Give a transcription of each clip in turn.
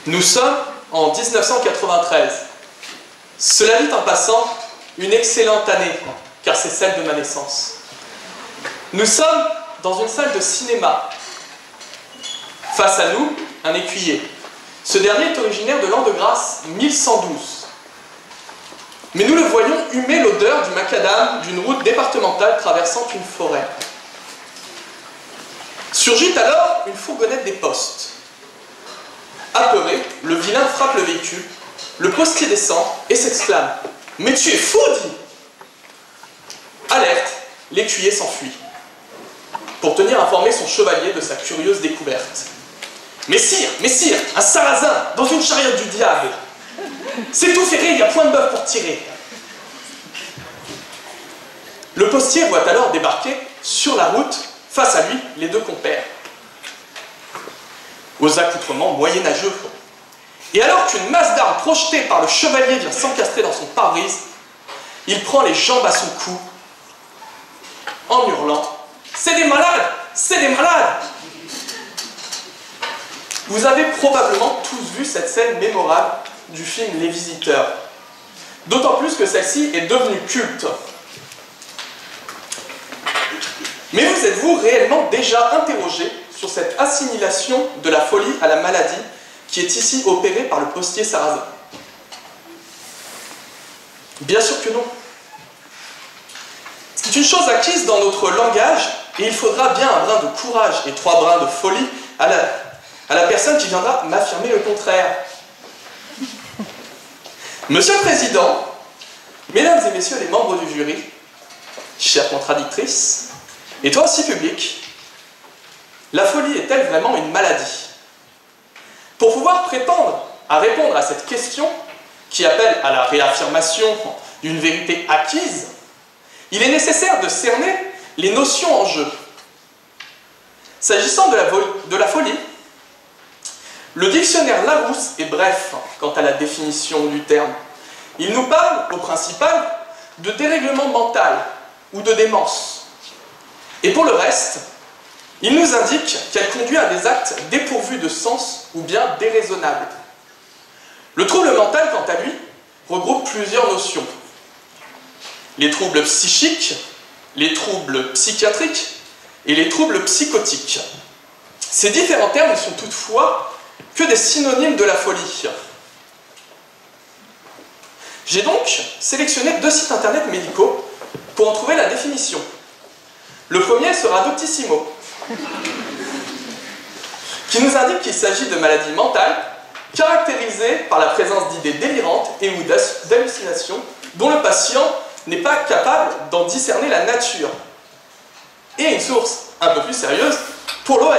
Nous sommes en 1993. Cela dit en passant, une excellente année, car c'est celle de ma naissance. Nous sommes dans une salle de cinéma. Face à nous, un écuyer. Ce dernier est originaire de l'an de grâce 1112. Mais nous le voyons humer l'odeur du macadam d'une route départementale traversant une forêt. Surgit alors une fourgonnette des postes. Apeuré, le vilain frappe le véhicule, le postier descend et s'exclame « Mais tu es fou, dit !» Alerte, l'écuyer s'enfuit, pour tenir informé son chevalier de sa curieuse découverte. « Messire, un sarrasin, dans une chariote du diable ! C'est tout ferré, il y a point de bœuf pour tirer !» Le postier voit alors débarquer, sur la route, face à lui, les deux compères, aux accoutrements moyenâgeux. Et alors qu'une masse d'armes projetée par le chevalier vient s'encastrer dans son pare-brise, il prend les jambes à son cou, en hurlant « C'est des malades! C'est des malades !» Vous avez probablement tous vu cette scène mémorable du film Les Visiteurs, d'autant plus que celle-ci est devenue culte. Mais vous êtes-vous réellement déjà interrogé sur cette assimilation de la folie à la maladie qui est ici opérée par le postier sarrasin? Bien sûr que non. C'est une chose acquise dans notre langage et il faudra bien un brin de courage et 3 brins de folie à la personne qui viendra m'affirmer le contraire. Monsieur le Président, Mesdames et Messieurs les membres du jury, chère contradictrice, et toi aussi public, la folie est-elle vraiment une maladie? Pour pouvoir prétendre à répondre à cette question, qui appelle à la réaffirmation d'une vérité acquise, il est nécessaire de cerner les notions en jeu. S'agissant de la folie, le dictionnaire Larousse est bref quant à la définition du terme. Il nous parle, au principal, de dérèglement mental ou de démence. Et pour le reste, il nous indique qu'elle conduit à des actes dépourvus de sens ou bien déraisonnables. Le trouble mental, quant à lui, regroupe plusieurs notions. Les troubles psychiques, les troubles psychiatriques et les troubles psychotiques. Ces différents termes ne sont toutefois que des synonymes de la folie. J'ai donc sélectionné 2 sites internet médicaux pour en trouver la définition. Le premier sera Doctissimo, qui nous indique qu'il s'agit de maladies mentales caractérisées par la présence d'idées délirantes et ou d'hallucinations dont le patient n'est pas capable d'en discerner la nature. Et une source un peu plus sérieuse, pour l'OMS,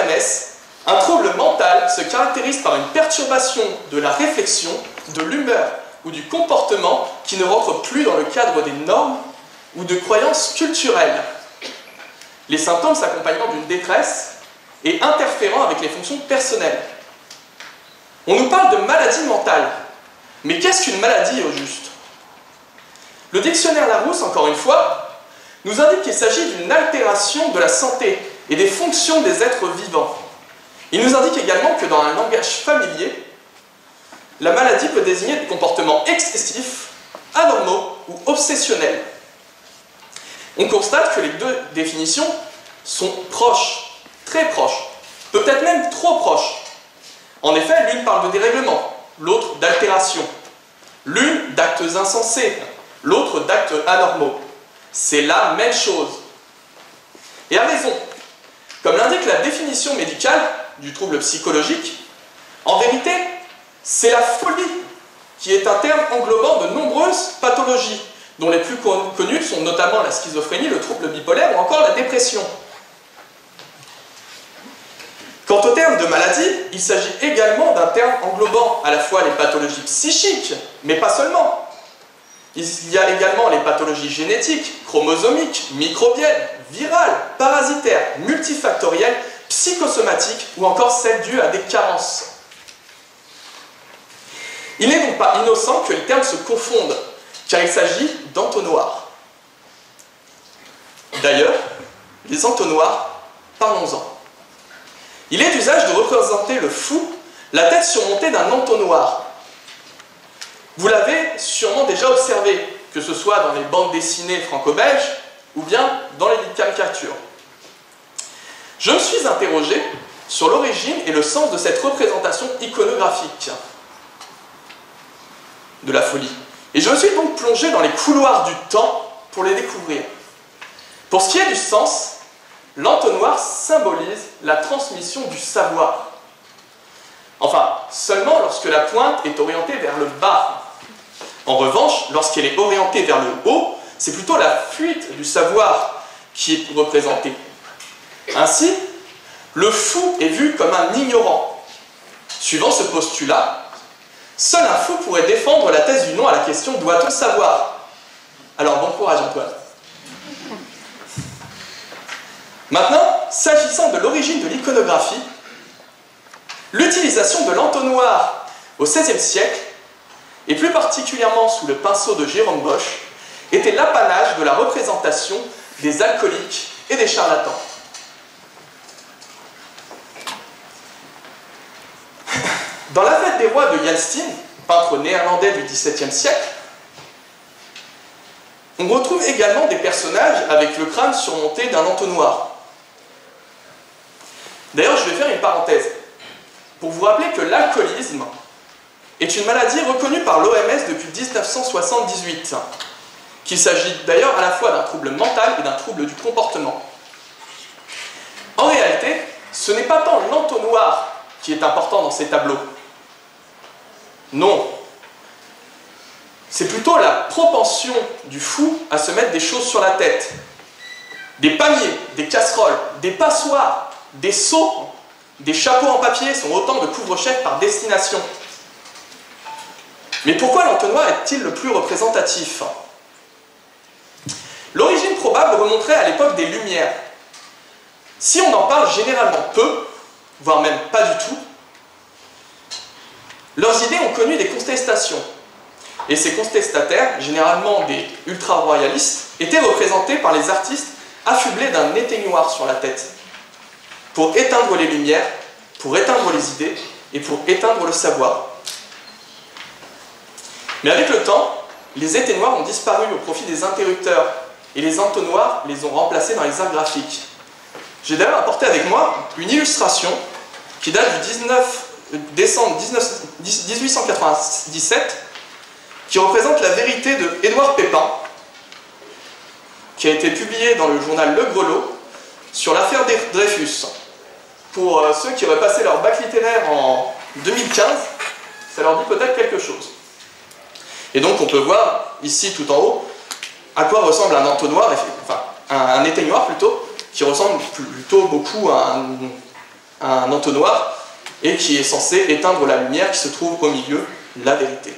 un trouble mental se caractérise par une perturbation de la réflexion, de l'humeur ou du comportement qui ne rentre plus dans le cadre des normes ou de croyances culturelles. Les symptômes s'accompagnant d'une détresse et interférant avec les fonctions personnelles. On nous parle de maladie mentale, mais qu'est-ce qu'une maladie au juste? Le dictionnaire Larousse, encore une fois, nous indique qu'il s'agit d'une altération de la santé et des fonctions des êtres vivants. Il nous indique également que dans un langage familier, la maladie peut désigner des comportements excessifs, anormaux ou obsessionnels. On constate que les 2 définitions sont proches, très proches, peut-être même trop proches. En effet, l'une parle de dérèglement, l'autre d'altération. L'une d'actes insensés, l'autre d'actes anormaux. C'est la même chose. Et à raison. Comme l'indique la définition médicale du trouble psychologique, en vérité, c'est la folie qui est un terme englobant de nombreuses pathologies, dont les plus connues sont notamment la schizophrénie, le trouble bipolaire ou encore la dépression. Quant au terme de maladie, il s'agit également d'un terme englobant à la fois les pathologies psychiques, mais pas seulement. Il y a également les pathologies génétiques, chromosomiques, microbiennes, virales, parasitaires, multifactorielles, psychosomatiques ou encore celles dues à des carences. Il n'est donc pas innocent que les termes se confondent, car il s'agit d'entonnoirs. D'ailleurs, les entonnoirs, parlons-en. Il est d'usage de représenter le fou, la tête surmontée d'un entonnoir. Vous l'avez sûrement déjà observé, que ce soit dans les bandes dessinées franco-belges ou bien dans les caricatures. Je me suis interrogé sur l'origine et le sens de cette représentation iconographique de la folie. Et je me suis donc plongé dans les couloirs du temps pour les découvrir. Pour ce qui est du sens, l'entonnoir symbolise la transmission du savoir. Enfin, seulement lorsque la pointe est orientée vers le bas. En revanche, lorsqu'elle est orientée vers le haut, c'est plutôt la fuite du savoir qui est représentée. Ainsi, le fou est vu comme un ignorant. Suivant ce postulat, seul un fou pourrait défendre la thèse du non à la question « doit-on savoir ?» Alors bon courage Antoine. Maintenant, s'agissant de l'origine de l'iconographie, l'utilisation de l'entonnoir au XVIe siècle, et plus particulièrement sous le pinceau de Jérôme Bosch, était l'apanage de la représentation des alcooliques et des charlatans. Dans La Fête des rois de Yalstin, peintre néerlandais du XVIIe siècle, on retrouve également des personnages avec le crâne surmonté d'un entonnoir. D'ailleurs, je vais faire une parenthèse pour vous rappeler que l'alcoolisme est une maladie reconnue par l'OMS depuis 1978, qu'il s'agit d'ailleurs à la fois d'un trouble mental et d'un trouble du comportement. En réalité, ce n'est pas tant l'entonnoir qui est important dans ces tableaux. Non. C'est plutôt la propension du fou à se mettre des choses sur la tête. Des paniers, des casseroles, des passoires, des seaux, des chapeaux en papier sont autant de couvre-chefs par destination. Mais pourquoi l'entonnoir est-il le plus représentatif? L'origine probable remonterait à l'époque des Lumières. Si on en parle généralement peu, voire même pas du tout, leurs idées ont connu des contestations. Et ces contestataires, généralement des ultra-royalistes, étaient représentés par les artistes affublés d'un éteignoir sur la tête, pour éteindre les lumières, pour éteindre les idées et pour éteindre le savoir. Mais avec le temps, les éteignoirs ont disparu au profit des interrupteurs et les entonnoirs les ont remplacés dans les arts graphiques. J'ai d'ailleurs apporté avec moi une illustration qui date du 19 décembre 1897 qui représente la vérité de Édouard Pépin, qui a été publiée dans le journal Le Grelot sur l'affaire Dreyfus. Pour ceux qui auraient passé leur bac littéraire en 2015, ça leur dit peut-être quelque chose. Et donc on peut voir ici tout en haut à quoi ressemble un entonnoir, enfin un éteignoir plutôt, qui ressemble plutôt beaucoup à un entonnoir et qui est censé éteindre la lumière qui se trouve au milieu, la vérité.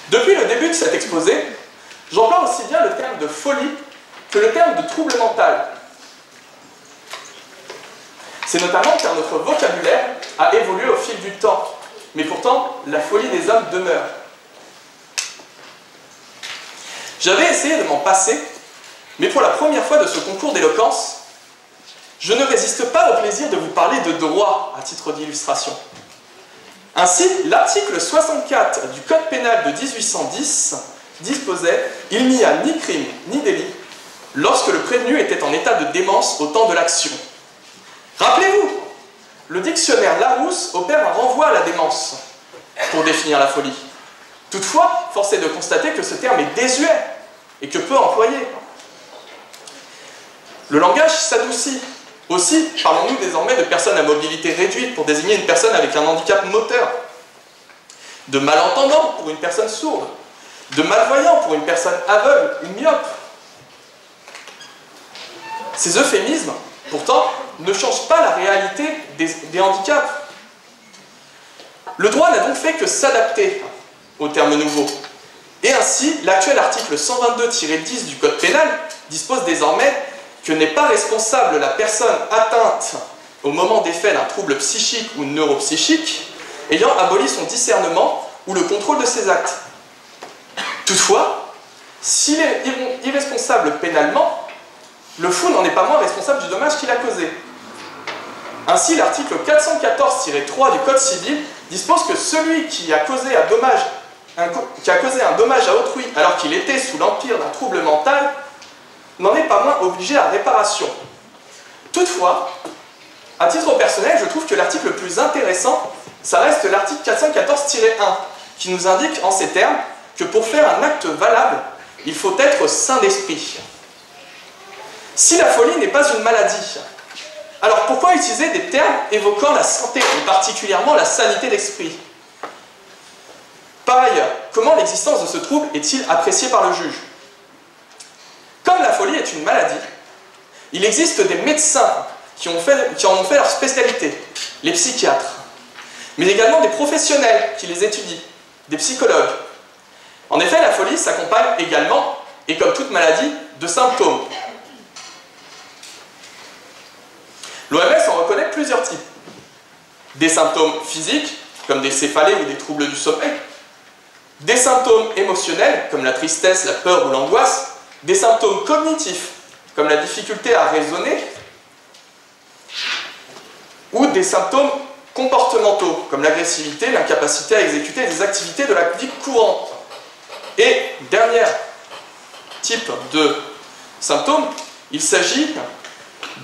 Depuis le début de cet exposé, j'emploie aussi bien le terme de folie que le terme de trouble mental. C'est notamment car notre vocabulaire a évolué au fil du temps, mais pourtant la folie des hommes demeure. J'avais essayé de m'en passer, mais pour la première fois de ce concours d'éloquence, je ne résiste pas au plaisir de vous parler de droit à titre d'illustration. Ainsi, l'article 64 du Code pénal de 1810 disposait « Il n'y a ni crime ni délit lorsque le prévenu était en état de démence au temps de l'action. » Rappelez-vous, le dictionnaire Larousse opère un renvoi à la démence pour définir la folie. Toutefois, force est de constater que ce terme est désuet et que peu employé. Le langage s'adoucit. Aussi, parlons-nous désormais de personnes à mobilité réduite pour désigner une personne avec un handicap moteur, de malentendant pour une personne sourde, de malvoyant pour une personne aveugle ou myope. Ces euphémismes, pourtant, ne changent pas la réalité des handicaps. Le droit n'a donc fait que s'adapter aux termes nouveaux. Et ainsi, l'actuel article 122-10 du Code pénal dispose désormais que n'est pas responsable la personne atteinte au moment des faits d'un trouble psychique ou neuropsychique ayant aboli son discernement ou le contrôle de ses actes. Toutefois, S'il est irresponsable pénalement, le fou n'en est pas moins responsable du dommage qu'il a causé. Ainsi, l'article 414-3 du Code civil dispose que celui qui a causé un dommage à autrui alors qu'il était sous l'empire d'un trouble mental n'en est pas moins obligé à réparation. Toutefois, à titre personnel, je trouve que l'article le plus intéressant, ça reste l'article 414-1, qui nous indique en ces termes que pour faire un acte valable, il faut être sain d'esprit. Si la folie n'est pas une maladie, alors pourquoi utiliser des termes évoquant la santé, et particulièrement la sanité d'esprit? Par ailleurs, comment l'existence de ce trouble est-il apprécié par le juge? Comme la folie est une maladie, il existe des médecins qui en ont fait leur spécialité, les psychiatres, mais également des professionnels qui les étudient, des psychologues. En effet, la folie s'accompagne également, et comme toute maladie, de symptômes. L'OMS en reconnaît plusieurs types. Des symptômes physiques, comme des céphalées ou des troubles du sommeil, des symptômes émotionnels, comme la tristesse, la peur ou l'angoisse, des symptômes cognitifs, comme la difficulté à raisonner, ou des symptômes comportementaux, comme l'agressivité, l'incapacité à exécuter des activités de la vie courante. Et dernier type de symptômes, il s'agit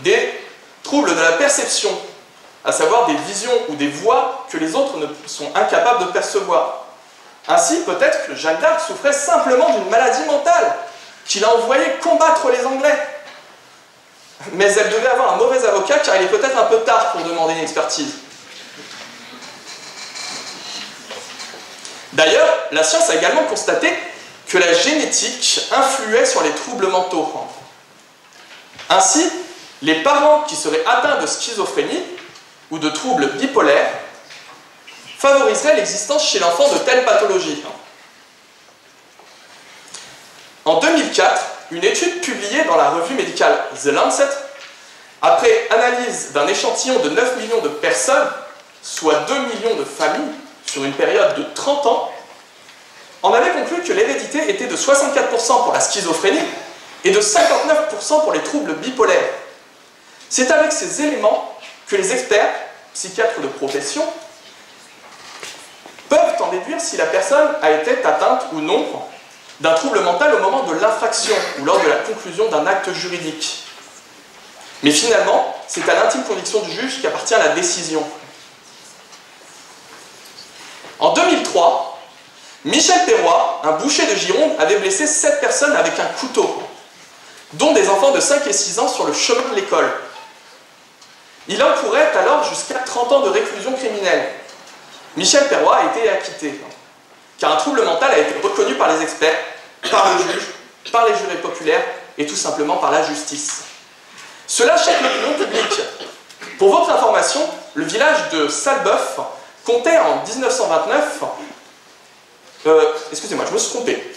des troubles de la perception, à savoir des visions ou des voix que les autres sont incapables de percevoir. Ainsi, peut-être que Jeanne d'Arc souffrait simplement d'une maladie mentale, qui l'a envoyée combattre les Anglais. Mais elle devait avoir un mauvais avocat, car il est peut-être un peu tard pour demander une expertise. D'ailleurs, la science a également constaté que la génétique influait sur les troubles mentaux. Ainsi, les parents qui seraient atteints de schizophrénie ou de troubles bipolaires favoriseraient l'existence chez l'enfant de telles pathologies. En 2004, une étude publiée dans la revue médicale The Lancet, après analyse d'un échantillon de 9 millions de personnes, soit 2 millions de familles, sur une période de 30 ans, en avait conclu que l'hérédité était de 64% pour la schizophrénie et de 59% pour les troubles bipolaires. C'est avec ces éléments que les experts, psychiatres de profession, peuvent en déduire si la personne a été atteinte ou non d'un trouble mental au moment de l'infraction ou lors de la conclusion d'un acte juridique. Mais finalement, c'est à l'intime conviction du juge qu'appartient la décision. En 2003, Michel Perrois, un boucher de Gironde, avait blessé 7 personnes avec un couteau, dont des enfants de 5 et 6 ans sur le chemin de l'école. Il encourait alors jusqu'à 30 ans de réclusion criminelle. Michel Perrois a été acquitté, car un trouble mental a été reconnu par les experts, par le juge, par les jurés populaires et tout simplement par la justice. Cela choque l'opinion publique. Pour votre information, le village de Salbeuf comptait en 1929... excusez-moi, je me suis trompé.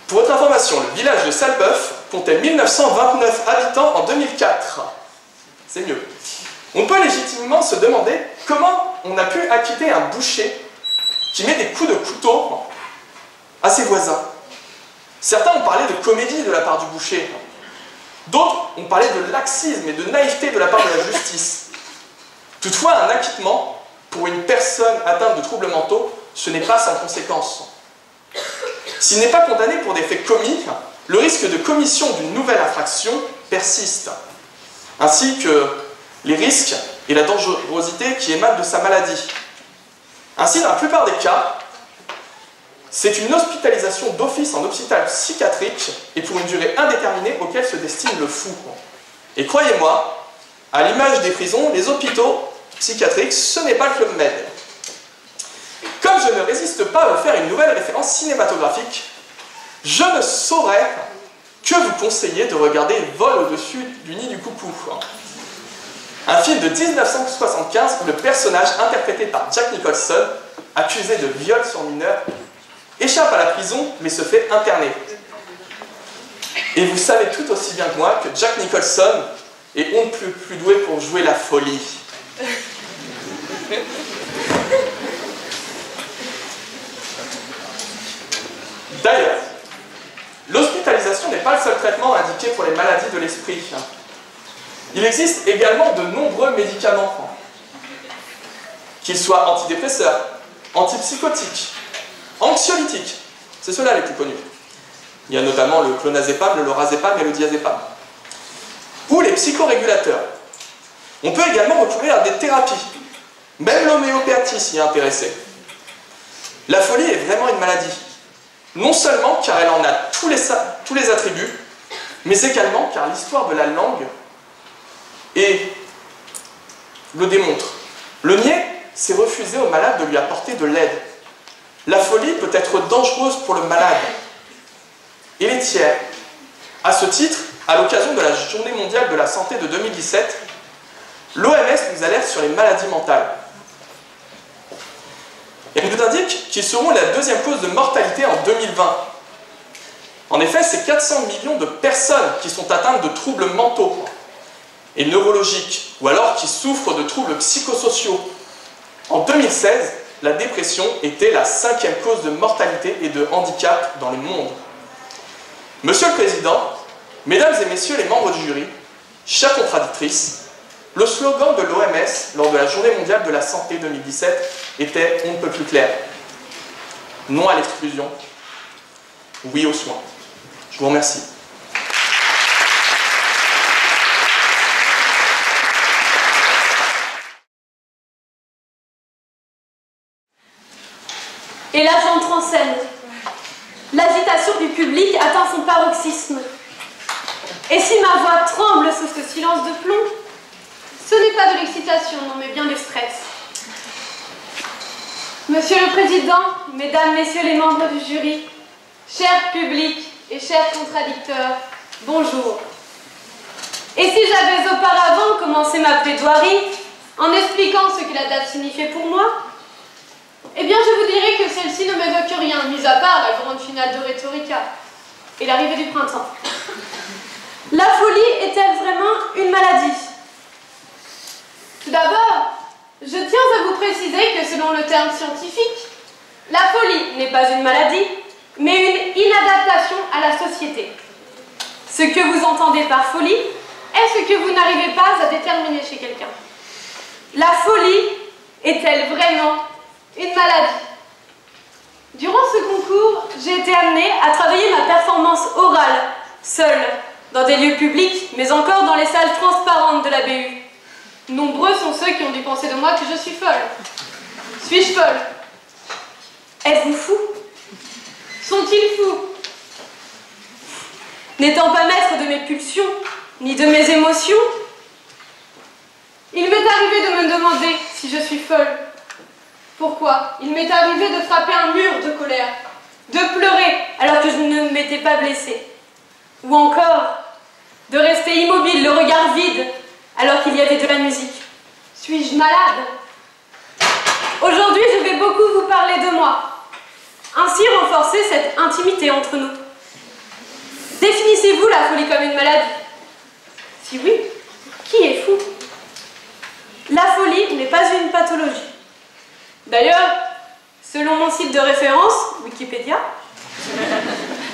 Pour votre information, le village de Salbeuf comptait 1929 habitants en 2004. C'est mieux. On peut légitimement se demander comment on a pu acquitter un boucher qui met des coups de couteau à ses voisins. Certains ont parlé de comédie de la part du boucher. D'autres ont parlé de laxisme et de naïveté de la part de la justice. Toutefois, un acquittement pour une personne atteinte de troubles mentaux, ce n'est pas sans conséquence. S'il n'est pas condamné pour des faits commis, le risque de commission d'une nouvelle infraction persiste, ainsi que les risques et la dangerosité qui émanent de sa maladie. Ainsi, dans la plupart des cas, c'est une hospitalisation d'office en hôpital psychiatrique et pour une durée indéterminée auquel se destine le fou. Et croyez-moi, à l'image des prisons, les hôpitaux psychiatriques, ce n'est pas le Club Med. Comme je ne résiste pas à vous faire une nouvelle référence cinématographique, je ne saurais que vous conseiller de regarder Vol au-dessus du nid du coucou. Un film de 1975 où le personnage interprété par Jack Nicholson, accusé de viol sur mineur, échappe à la prison mais se fait interner. Et vous savez tout aussi bien que moi que Jack Nicholson est on ne peut plus doué pour jouer la folie. D'ailleurs, n'est pas le seul traitement indiqué pour les maladies de l'esprit. Il existe également de nombreux médicaments, qu'ils soient antidépresseurs, antipsychotiques, anxiolytiques, c'est ceux-là les plus connus. Il y a notamment le clonazépam, le lorazépam et le diazépam. Ou les psychorégulateurs. On peut également recourir à des thérapies. Même l'homéopathie s'y est intéressée. La folie est vraiment une maladie. Non seulement car elle en a tous les attributs, mais également car l'histoire de la langue le démontre. Le nier, c'est refuser au malade de lui apporter de l'aide. La folie peut être dangereuse pour le malade et les tiers. À ce titre, à l'occasion de la Journée mondiale de la santé de 2017, l'OMS nous alerte sur les maladies mentales. Et elle nous indique qu'ils seront la deuxième cause de mortalité en 2020. En effet, c'est 400 millions de personnes qui sont atteintes de troubles mentaux et neurologiques, ou alors qui souffrent de troubles psychosociaux. En 2016, la dépression était la 5e cause de mortalité et de handicap dans le monde. Monsieur le Président, Mesdames et Messieurs les membres du jury, chère contradictrice, le slogan de l'OMS lors de la Journée mondiale de la santé 2017 était « On ne peut plus clair ». Non à l'exclusion, oui aux soins. Je vous remercie. Et là j'entre en scène. L'agitation du public atteint son paroxysme. Et si ma voix tremble sous ce silence de plomb, ce n'est pas de l'excitation, non mais bien du stress. Monsieur le Président, Mesdames, Messieurs les membres du jury, chers publics et chers contradicteurs, bonjour. Et si j'avais auparavant commencé ma plaidoirie en expliquant ce que la date signifiait pour moi, eh bien je vous dirais que celle-ci ne m'évoque rien, mis à part la grande finale de Rhétorica et l'arrivée du printemps. La folie est-elle vraiment une maladie? Tout d'abord, je tiens à vous préciser que selon le terme scientifique, la folie n'est pas une maladie, mais une inadaptation à la société. Ce que vous entendez par folie est ce que vous n'arrivez pas à déterminer chez quelqu'un. La folie est-elle vraiment une maladie? Durant ce concours, j'ai été amenée à travailler ma performance orale, seule, dans des lieux publics, mais encore dans les salles transparentes de la BU. Nombreux sont ceux qui ont dû penser de moi que je suis folle. Suis-je folle? Êtes-vous fou? Sont-ils fous? N'étant pas maître de mes pulsions, ni de mes émotions, il m'est arrivé de me demander si je suis folle. Pourquoi? Il m'est arrivé de frapper un mur de colère, de pleurer alors que je ne m'étais pas blessée. Ou encore, de rester immobile, le regard vide, alors qu'il y avait de la musique. Suis-je malade? Aujourd'hui, je vais beaucoup vous parler de moi. Ainsi renforcer cette intimité entre nous. Définissez-vous la folie comme une maladie? Si oui, qui est fou? La folie n'est pas une pathologie. D'ailleurs, selon mon site de référence, Wikipédia,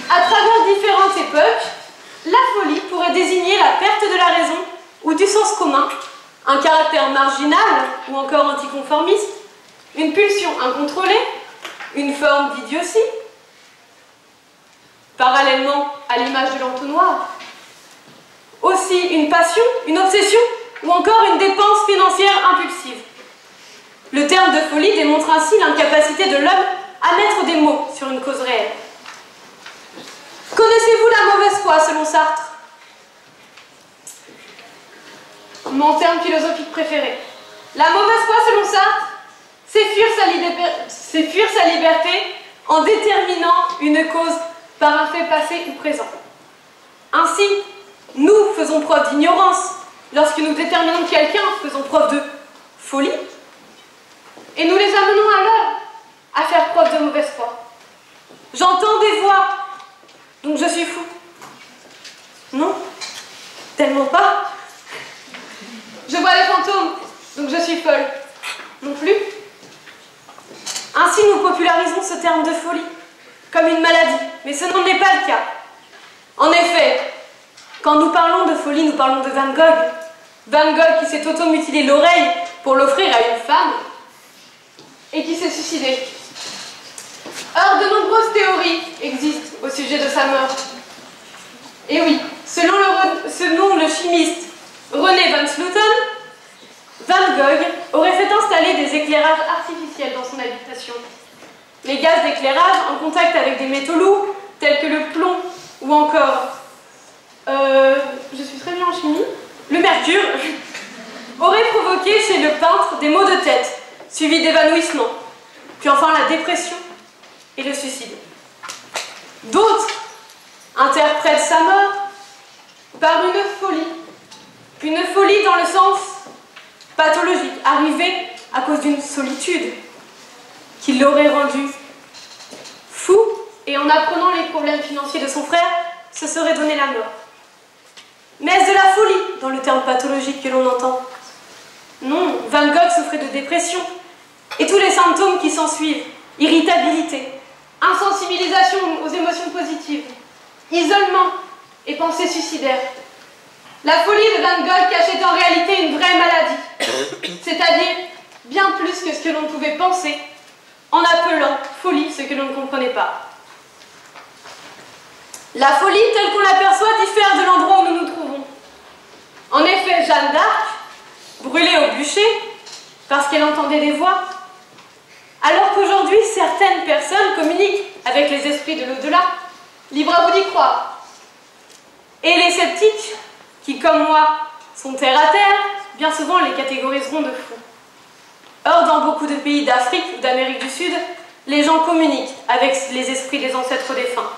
à travers différentes époques, la folie pourrait désigner la perte de la raison ou du sens commun, un caractère marginal ou encore anticonformiste, une pulsion incontrôlée, une forme d'idiotie, parallèlement à l'image de l'entonnoir, aussi une passion, une obsession ou encore une dépense financière impulsive. Le terme de folie démontre ainsi l'incapacité de l'homme à mettre des mots sur une cause réelle. Connaissez-vous la mauvaise foi selon Sartre? Mon terme philosophique préféré. La mauvaise foi selon Sartre, c'est fuir sa liberté en déterminant une cause par un fait passé ou présent. Ainsi, nous faisons preuve d'ignorance lorsque nous déterminons quelqu'un, faisons preuve de folie, et nous les amenons alors à faire preuve de mauvaise foi. J'entends des voix, donc je suis fou. Non, tellement pas. Je vois les fantômes, donc je suis folle. Non plus. Ainsi, nous popularisons ce terme de folie comme une maladie, mais ce n'en est pas le cas. En effet, quand nous parlons de folie, nous parlons de Van Gogh. Van Gogh qui s'est automutilé l'oreille pour l'offrir à une femme et qui s'est suicidé. Or, de nombreuses théories existent au sujet de sa mort. Et oui, selon le chimiste René van Sloten, Van Gogh aurait fait installer des éclairages artificiels dans son habitation. Les gaz d'éclairage, en contact avec des métaux lourds, tels que le plomb ou encore, je suis très bien en chimie, le mercure, auraient provoqué chez le peintre des maux de tête, suivis d'évanouissement, puis enfin la dépression et le suicide. D'autres interprètent sa mort par une folie dans le sens pathologique, arrivée à cause d'une solitude qui l'aurait rendu fou, et en apprenant les problèmes financiers de son frère, se serait donné la mort. Mais est-ce de la folie dans le terme pathologique que l'on entend? Non, Van Gogh souffrait de dépression et tous les symptômes qui s'ensuivent, irritabilité, insensibilisation aux émotions positives, isolement et pensée suicidaire. La folie de Van Gogh cachait en réalité une vraie maladie, c'est-à-dire bien plus que ce que l'on pouvait penser, en appelant folie ce que l'on ne comprenait pas. La folie telle qu'on l'aperçoit diffère de l'endroit où nous nous trouvons. En effet, Jeanne d'Arc, brûlée au bûcher parce qu'elle entendait des voix, alors qu'aujourd'hui certaines personnes communiquent avec les esprits de l'au-delà, libre à vous d'y croire. Et les sceptiques, qui comme moi sont terre à terre, bien souvent les catégoriseront de fous. Or, dans beaucoup de pays d'Afrique ou d'Amérique du Sud, les gens communiquent avec les esprits des ancêtres défunts.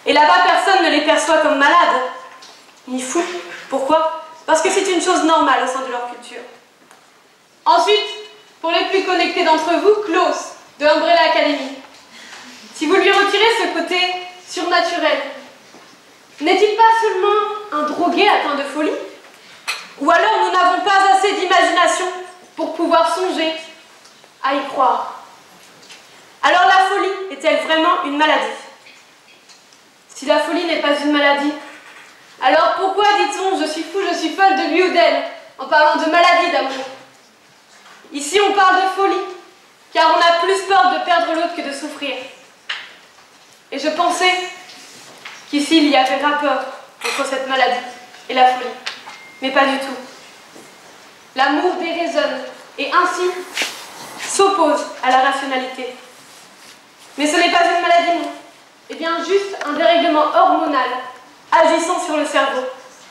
Et là-bas, personne ne les perçoit comme malades, ni fous. Pourquoi? Parce que c'est une chose normale au sein de leur culture. Ensuite, pour les plus connectés d'entre vous, Klaus, de Umbrella Academy. Si vous lui retirez ce côté surnaturel, n'est-il pas seulement un drogué atteint de folie? Ou alors nous n'avons pas assez d'imagination pour pouvoir songer à y croire? Alors la folie est-elle vraiment une maladie? Si la folie n'est pas une maladie, alors pourquoi dit-on « je suis fou, je suis folle de lui ou d'elle » en parlant de maladie d'amour? Ici on parle de folie, car on a plus peur de perdre l'autre que de souffrir. Et je pensais qu'ici il y avait rapport entre cette maladie et la folie, mais pas du tout. L'amour déraisonne et ainsi s'oppose à la rationalité. Mais ce n'est pas une maladie, non. Eh bien, juste un dérèglement hormonal agissant sur le cerveau.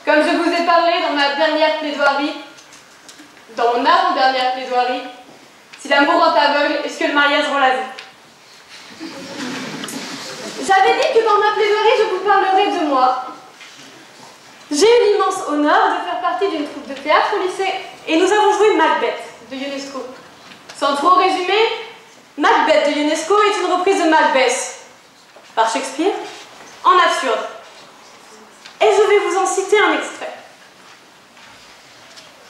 Comme je vous ai parlé dans ma dernière plaidoirie, dans mon avant-dernière plaidoirie, si l'amour rend aveugle, est-ce que le mariage rend la vue? J'avais dit que dans ma plaidoirie, je vous parlerai de moi. J'ai eu l'immense honneur de faire partie d'une troupe de théâtre au lycée et nous avons joué Macbeth de Ionesco. Sans trop résumer, Macbeth de Ionesco est une reprise de Macbeth par Shakespeare en absurde. Et je vais vous en citer un extrait.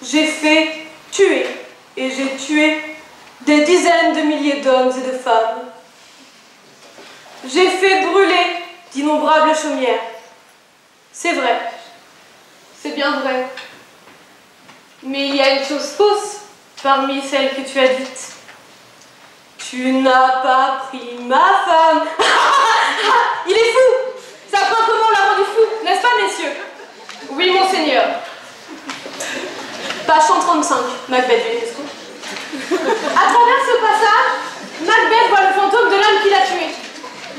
J'ai fait tuer et j'ai tué des dizaines de milliers d'hommes et de femmes. J'ai fait brûler d'innombrables chaumières. C'est vrai. C'est bien vrai. Mais il y a une chose fausse parmi celles que tu as dites. Tu n'as pas pris ma femme. Il est fou. Sa propre mort l'a rendu fou, n'est-ce pas, messieurs? Oui, monseigneur. Page 135, Macbeth de Ionesco. À travers ce passage, Macbeth voit le fantôme de l'homme qui l'a tué.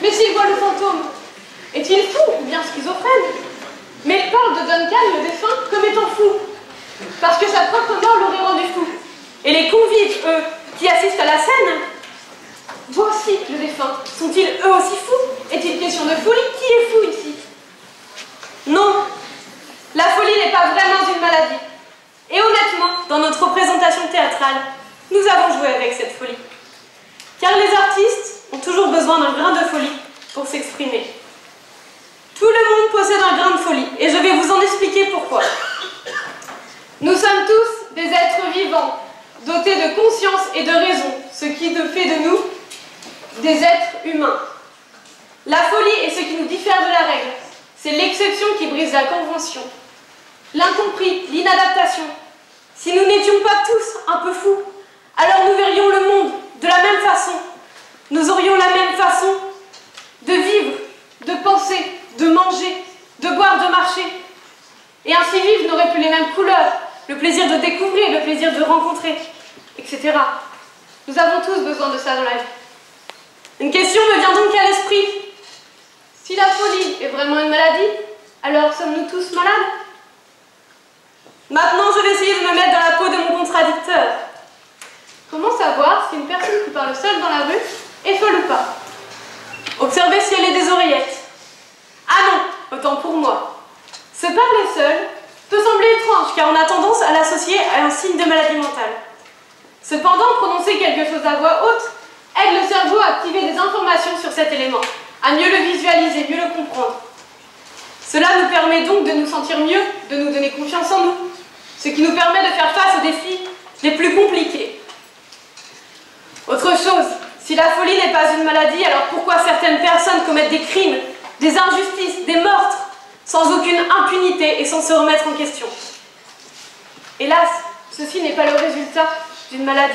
Mais s'il voit le fantôme, est-il fou ou bien schizophrène? Mais il parle de Duncan, le défunt, comme étant fou, parce que sa propre mort l'aurait rendu fou. Et les convives, eux, qui assistent à la scène, voient aussi le défunt. Sont-ils eux aussi fous? Est-il question de folie? Qui est fou ici? Non, la folie n'est pas vraiment une maladie. Et honnêtement, dans notre représentation théâtrale, nous avons joué avec cette folie. Car les artistes ont toujours besoin d'un grain de folie pour s'exprimer. Tout le monde possède un grain de folie, et je vais vous en expliquer pourquoi. Nous sommes tous des êtres vivants, dotés de conscience et de raison, ce qui fait de nous des êtres humains. La folie est ce qui nous diffère de la règle, C'est l'exception qui brise la convention. L'incompris, l'inadaptation. Si nous n'étions pas tous un peu fous, alors nous verrions le monde de la même façon. Nous aurions la même façon de vivre, de penser, de manger, de boire, de marcher. Et ainsi vivre n'aurait plus les mêmes couleurs, le plaisir de découvrir, le plaisir de rencontrer, etc. Nous avons tous besoin de ça dans la vie. Une question me vient donc à l'esprit. Si la folie est vraiment une maladie, alors sommes-nous tous malades? Maintenant, je vais essayer de me mettre dans la peau de mon contradicteur. Comment savoir si une personne qui parle seule dans la rue est folle ou pas? Observez si elle est des oreillettes. Ah non, autant pour moi. Se parler seul peut sembler étrange car on a tendance à l'associer à un signe de maladie mentale. Cependant, prononcer quelque chose à voix haute aide le cerveau à activer des informations sur cet élément, à mieux le visualiser, mieux le comprendre. Cela nous permet donc de nous sentir mieux, de nous donner confiance en nous, ce qui nous permet de faire face aux défis les plus compliqués. Autre chose, si la folie n'est pas une maladie, alors pourquoi certaines personnes commettent des crimes, des injustices, des meurtres, sans aucune impunité et sans se remettre en question? Hélas, ceci n'est pas le résultat d'une maladie,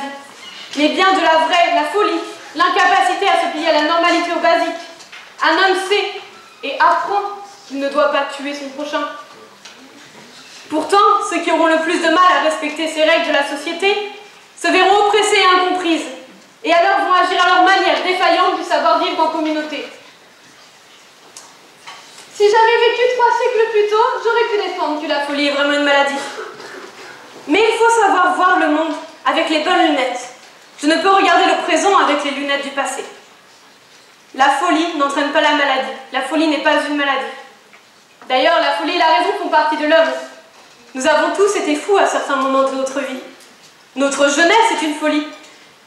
mais bien de la vraie, la folie, l'incapacité à se plier à la normalité, au basique. Un homme sait et apprend qu'il ne doit pas tuer son prochain. Pourtant, ceux qui auront le plus de mal à respecter ces règles de la société se verront oppressés et incomprises, et alors vont agir à leur manière défaillante du savoir-vivre en communauté. Si j'avais vécu 3 siècles plus tôt, j'aurais pu défendre que la folie est vraiment une maladie. Mais il faut savoir voir le monde avec les bonnes lunettes. Je ne peux regarder le présent avec les lunettes du passé. La folie n'entraîne pas la maladie. La folie n'est pas une maladie. D'ailleurs, la folie et la raison font partie de l'homme. Nous avons tous été fous à certains moments de notre vie. Notre jeunesse est une folie.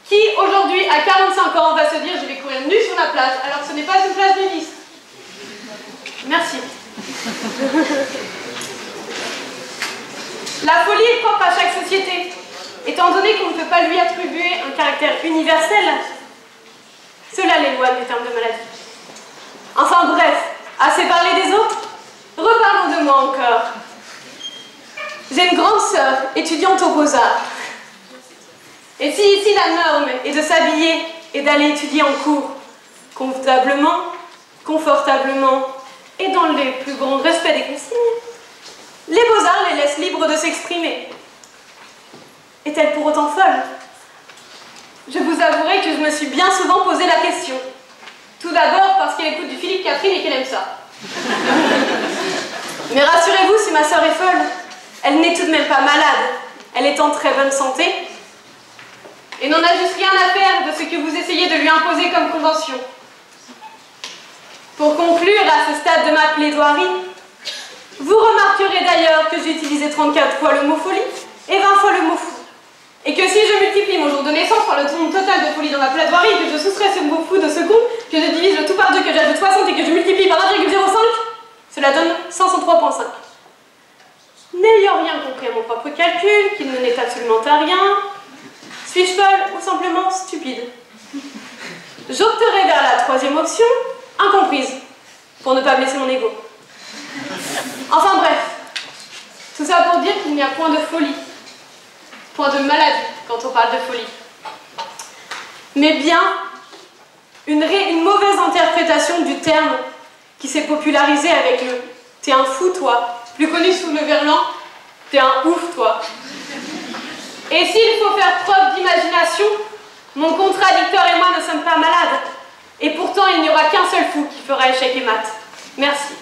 Qui, aujourd'hui, à 45 ans, va se dire « je vais courir nu sur la plage » alors que ce n'est pas une plage nudiste? Merci. La folie est propre à chaque société. Étant donné qu'on ne peut pas lui attribuer un caractère universel, cela l'éloigne du terme de maladie. Enfin bref, assez parlé des autres, reparlons de moi encore. J'ai une grande sœur, étudiante aux Beaux-Arts. Et si ici la norme est de s'habiller et d'aller étudier en cours, convenablement, confortablement et dans les plus grands respects des consignes, les Beaux-Arts les laissent libres de s'exprimer. Est-elle pour autant folle? Je vous avouerai que je me suis bien souvent posé la question. Tout d'abord parce qu'elle écoute du Philippe Catherine et qu'elle aime ça. Mais rassurez-vous, si ma sœur est folle, elle n'est tout de même pas malade. Elle est en très bonne santé et n'en a juste rien à faire de ce que vous essayez de lui imposer comme convention. Pour conclure à ce stade de ma plaidoirie, vous remarquerez d'ailleurs que j'ai utilisé 34 fois le mot folie et 20 fois le mot fou. Et que si je multiplie mon jour de naissance par le nombre total de folie dans ma plaidoirie, que je soustrais ce mot fou de ce compte, que je divise le tout par 2, que j'ajoute 60 et que je multiplie par 1,05, cela donne 503,5. N'ayant rien compris à mon propre calcul, qu'il ne n'est absolument à rien, suis-je folle ou simplement stupide? J'opterai vers la troisième option, incomprise, pour ne pas blesser mon ego. Enfin bref, tout ça pour dire qu'il n'y a point de folie, point de maladie quand on parle de folie. Mais bien une mauvaise interprétation du terme qui s'est popularisé avec le « t'es un fou toi », plus connu sous le verlan « t'es un ouf toi ». Et s'il faut faire preuve d'imagination, mon contradicteur et moi ne sommes pas malades. Et pourtant, il n'y aura qu'un seul fou qui fera échec et mat. Merci.